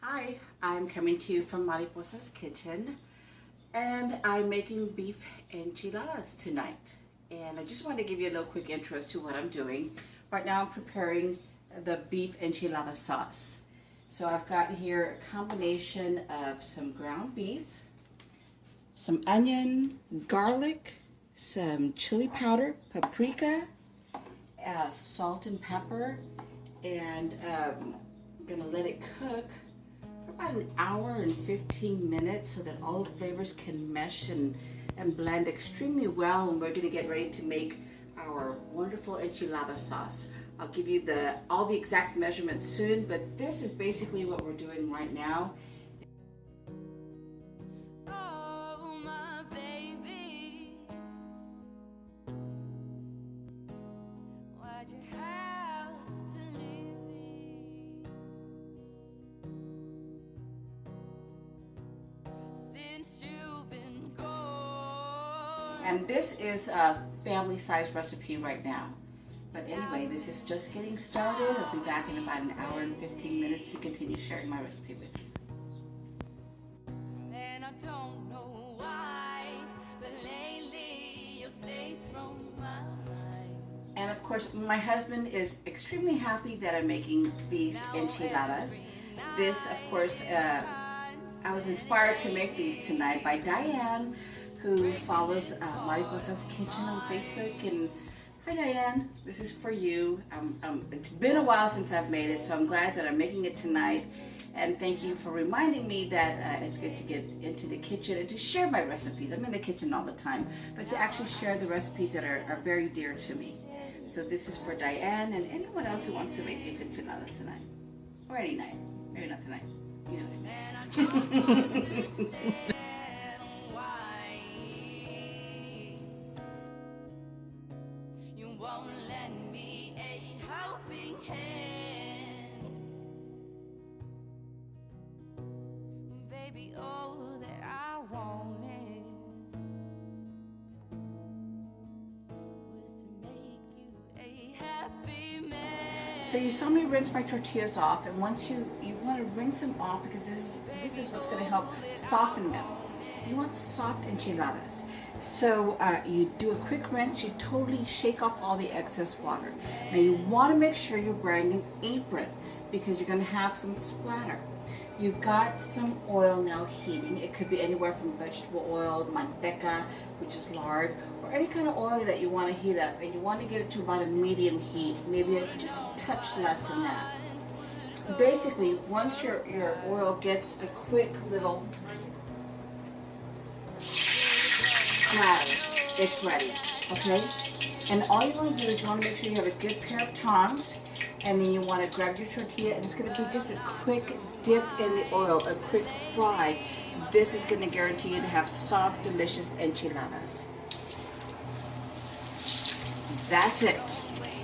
Hi, I'm coming to you from Mariposa's kitchen, and I'm making beef enchiladas tonight. And I just want to give you a little quick intro as to what I'm doing. Right now I'm preparing the beef enchilada sauce. So I've got here a combination of some ground beef, some onion, garlic, some chili powder, paprika, salt and pepper, and I'm gonna let it cook for about an hour and 15 minutes so that all the flavors can mesh and blend extremely well. And we're gonna get ready to make our wonderful enchilada sauce. I'll give you all the exact measurements soon, but this is basically what we're doing right now. And this is a family size recipe right now. But anyway, this is just getting started. I'll be back in about an hour and 15 minutes to continue sharing my recipe with you. And I don't know why, but lately your face from my mind. And of course, my husband is extremely happy that I'm making these enchiladas. This, of course, I was inspired to make these tonight by Diane, who follows Mariposa's Kitchen on Facebook. And hi Diane, this is for you. It's been a while since I've made it, so I'm glad that I'm making it tonight. And thank you for reminding me that it's good to get into the kitchen and to share my recipes. I'm in the kitchen all the time, but to actually share the recipes that are very dear to me. So this is for Diane and anyone else who wants to make beef enchiladas tonight. Or any night. Maybe not tonight. You know what I mean. Won't lend me a helping hand, baby. All that I wanted was to make you a happy man. So you saw me rinse my tortillas off, and once you want to rinse them off because this is what's going to help soften them. You want soft enchiladas. So you do a quick rinse, you totally shake off all the excess water. Now you want to make sure you're wearing an apron because you're going to have some splatter. You've got some oil now heating. It could be anywhere from vegetable oil, manteca, which is lard, or any kind of oil that you want to heat up. And you want to get it to about a medium heat, maybe just a touch less than that. Basically, once your oil gets a quick little splatter, it's ready, okay? And all you want to do is you want to make sure you have a good pair of tongs, and then you want to grab your tortilla, and it's going to be just a quick dip in the oil, a quick fry. This is going to guarantee you to have soft, delicious enchiladas. That's it.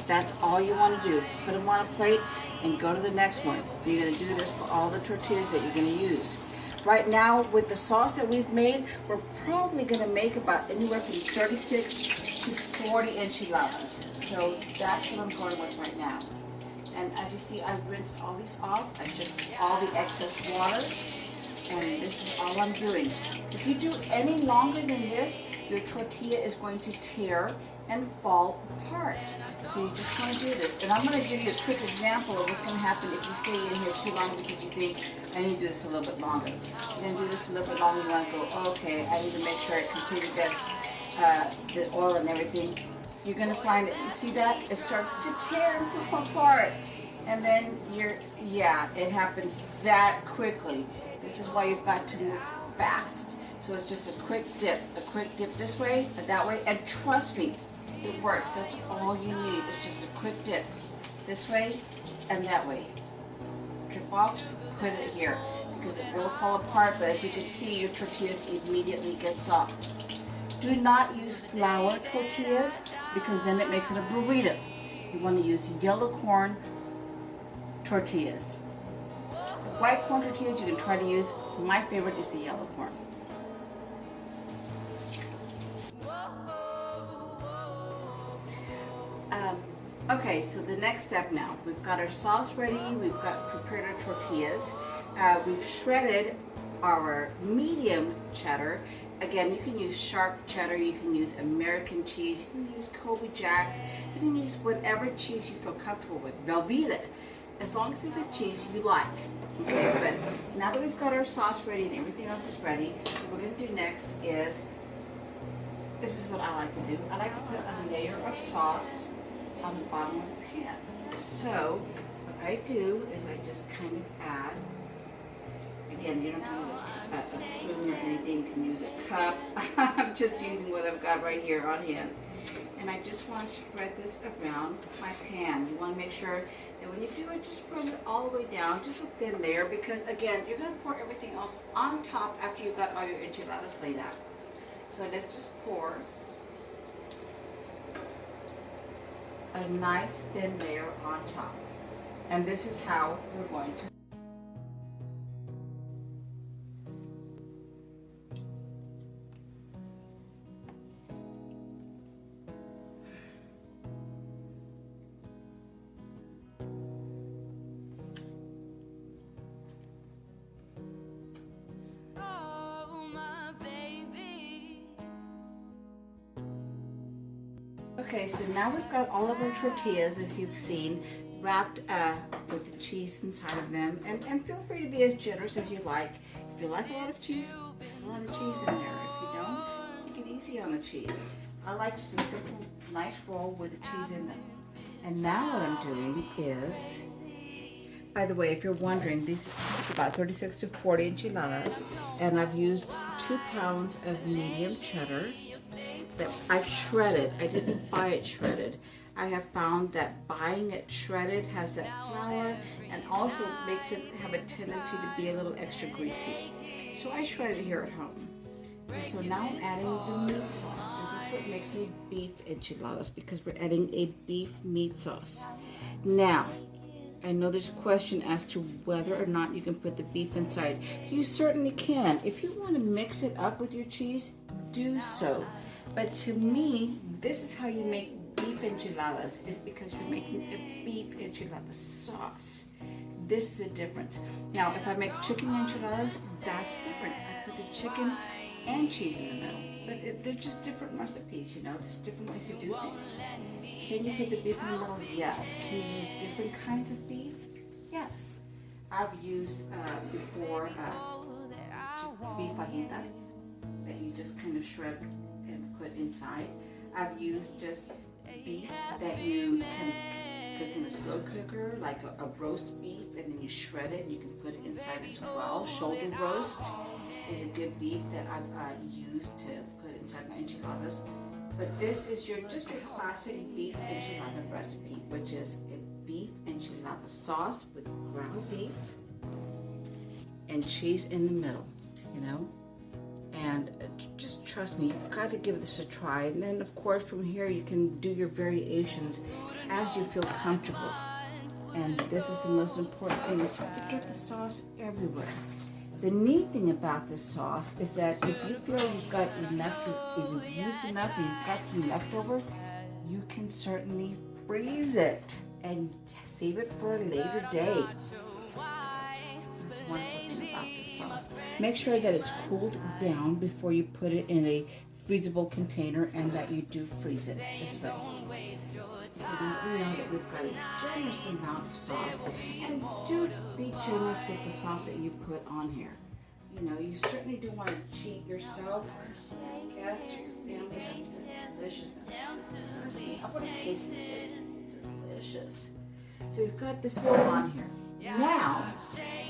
That's all you want to do. Put them on a plate and go to the next one. You're going to do this for all the tortillas that you're going to use. Right now, with the sauce that we've made, we're probably going to make about anywhere from 36 to 40 enchiladas. So that's what I'm going with right now. And as you see, I've rinsed all these off. I took all the excess water, and this is all I'm doing. If you do any longer than this, your tortilla is going to tear and fall apart. So you just want to do this. And I'm going to give you a quick example of what's going to happen if you stay in here too long because you think, I need to do this a little bit longer. You're going to do this a little bit longer, you want to go, okay, I need to make sure it completely gets the oil and everything. You're going to find it, you see that? It starts to tear and fall apart. And then it happens that quickly. This is why you've got to move fast. So it's just a quick dip this way, that way, and trust me, it works. That's all you need. It's just a quick dip this way and that way. Drip off, put it here because it will fall apart, but as you can see, your tortillas immediately get soft. Do not use flour tortillas because then it makes it a burrito. You want to use yellow corn tortillas. The white corn tortillas you can try to use. My favorite is the yellow corn. Okay, so the next step now, we've got our sauce ready, we've got prepared our tortillas, we've shredded our medium cheddar. Again, you can use sharp cheddar, you can use American cheese, you can use Colby Jack, you can use whatever cheese you feel comfortable with, Velveeta, as long as it's the cheese you like. Okay, but now that we've got our sauce ready and everything else is ready, what we're going to do next is, this is what I like to do. I like to put a layer of sauce on the bottom of the pan. So what I do is I just kind of add, again, you don't have to use a spoon or anything, you can use a cup. I'm just using what I've got right here on hand. And I just want to spread this around my pan. You want to make sure that when you do it, just spread it all the way down, just a thin layer, because again, you're going to pour everything else on top after you've got all your enchiladas laid out. So let's just pour a nice thin layer on top. And this is how we're going to. Okay, so now we've got all of our tortillas, as you've seen, wrapped with the cheese inside of them. And feel free to be as generous as you like. If you like a lot of cheese, put a lot of cheese in there. If you don't, take it easy on the cheese. I like just a simple, nice roll with the cheese in them. And now what I'm doing is, by the way, if you're wondering, these are about 36 to 40 enchiladas, and I've used 2 pounds of medium cheddar that I've shredded. I didn't buy it shredded. I have found that buying it shredded has that flour and also makes it have a tendency to be a little extra greasy. So I shredded it here at home. And so now I'm adding the meat sauce. This is what makes them beef enchiladas, because we're adding a beef meat sauce. Now, I know there's a question as to whether or not you can put the beef inside. You certainly can. If you want to mix it up with your cheese, do so. But to me, this is how you make beef enchiladas, is because you're making a beef enchilada sauce. This is a difference. Now, if I make chicken enchiladas, that's different. I put the chicken and cheese in the middle. But they're just different recipes, you know. There's different ways to do things. Can you put the beef in the middle? Yes. Can you use different kinds of beef? Yes. I've used before beef fajitas that you just kind of shred and put inside. I've used just beef that you can cook in a slow cooker, like a roast beef, and then you shred it and you can put it inside as well. Shoulder roast is a good beef that I've used to put inside my enchiladas. But this is just your classic beef enchilada recipe, which is a beef enchilada sauce with ground beef and cheese in the middle, you know. And just trust me, you've got to give this a try. And then, of course, from here you can do your variations as you feel comfortable. And this is the most important thing, is just to get the sauce everywhere. The neat thing about this sauce is that if you feel you've got enough, if you've used enough and you've got some leftover, you can certainly freeze it and save it for a later day. That's the wonderful thing about this sauce. Make sure that it's cooled down before you put it in a freezable container, and that you do freeze it this way. So now we know that we've got a generous amount of sauce, and do be generous with the sauce that you put on here. You know, you certainly do want to cheat yourself, your guests, your family, with this deliciousness. Personally, I want to taste it. It's delicious. So we've got this all on here. Now,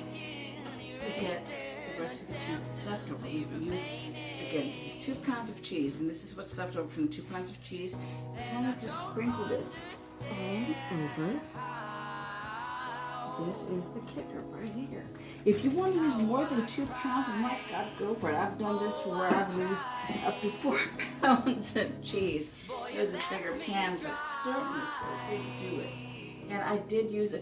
we get the rest of the cheese left over. We've used, again, this is 2 pounds of cheese, and this is what's left over from the 2 pounds of cheese. And I just sprinkle this all over. This is the kicker right here. If you want to use more than 2 pounds, my God, go for it. I've done this where I've used up to 4 pounds of cheese. There's a bigger pan, but certainly feel free to do it. And I did use a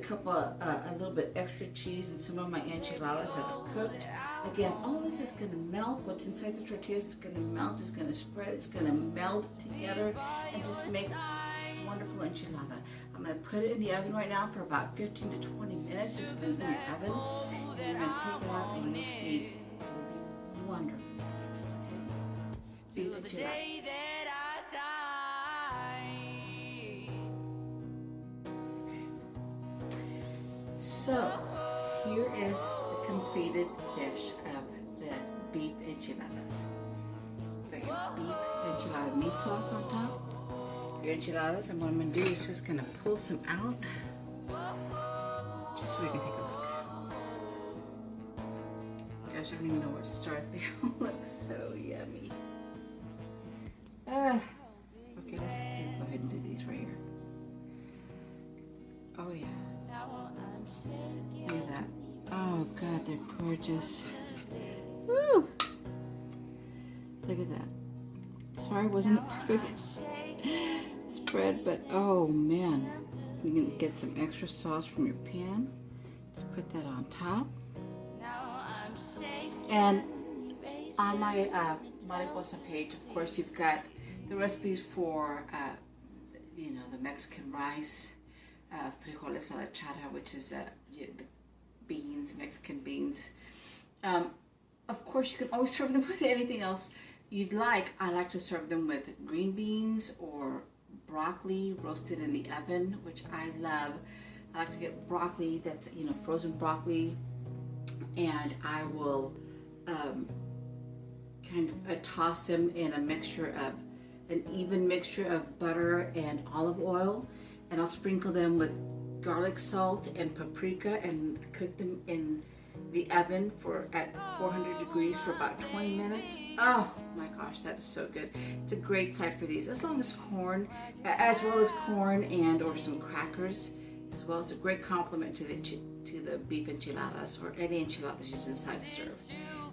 little bit extra cheese in some of my enchiladas that I've cooked. Again, all this is going to melt. What's inside the tortillas is going to melt. It's going to spread. It's going to melt together and just make this wonderful enchilada. I'm going to put it in the oven right now for about 15 to 20 minutes. It depends on your oven. And we're going to take it out and you'll see it'll be wonderful. Beef enchiladas. So, here is the completed dish of the beef enchiladas. Got your beef enchilada meat sauce on top. Your enchiladas, and what I'm going to do is just going to pull some out, just so we can take a look. Gosh, I don't even know where to start. They all look so yummy. Okay, let's go ahead and do these right here. Oh yeah. Look at that. Oh God, they're gorgeous. Woo! Look at that. Sorry, it wasn't a perfect spread, but oh man. You can get some extra sauce from your pan. Just put that on top. And on my Mariposa page, of course, you've got the recipes for, the Mexican rice, frijoles a la chata, which is the beans, Mexican beans. Of course, you can always serve them with anything else you'd like. I like to serve them with green beans or broccoli roasted in the oven, which I love. I like to get broccoli that's, frozen broccoli, and I will toss them in an even mixture of butter and olive oil, and I'll sprinkle them with garlic salt and paprika and cook them in the oven at 400 degrees for about 20 minutes. Oh my gosh, that is so good. It's a great side for these, as well as corn and or some crackers, as well as a great complement to the beef enchiladas or any enchiladas you decide to serve.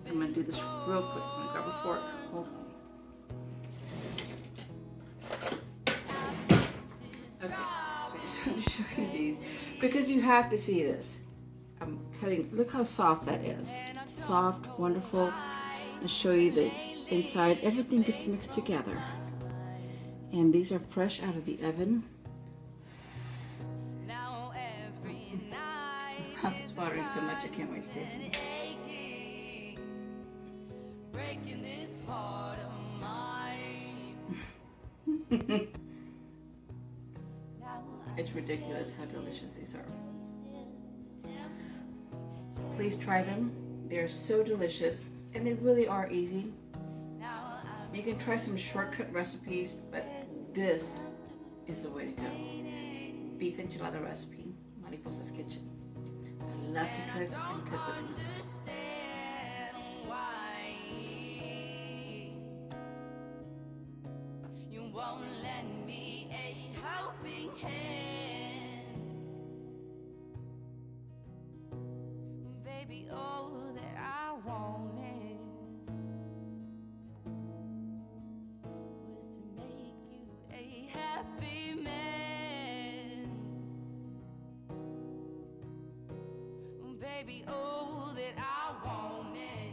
I'm going to do this real quick. I'm going to grab a fork. Hold on. Okay, so I just want to show you these because you have to see this. I'm cutting, look how soft that is. Soft, wonderful. I'll show you the inside. Everything gets mixed together. And these are fresh out of the oven. My mouth is watering so much I can't wait to taste it. It's ridiculous how delicious these are. Please try them. They're so delicious, and they really are easy. You can try some shortcut recipes, but this is the way to go. Beef enchilada recipe, Mariposa's Kitchen. I love to cook and cook with them. Won't lend me a helping hand, baby. All that I wanted was to make you a happy man, baby. All that I wanted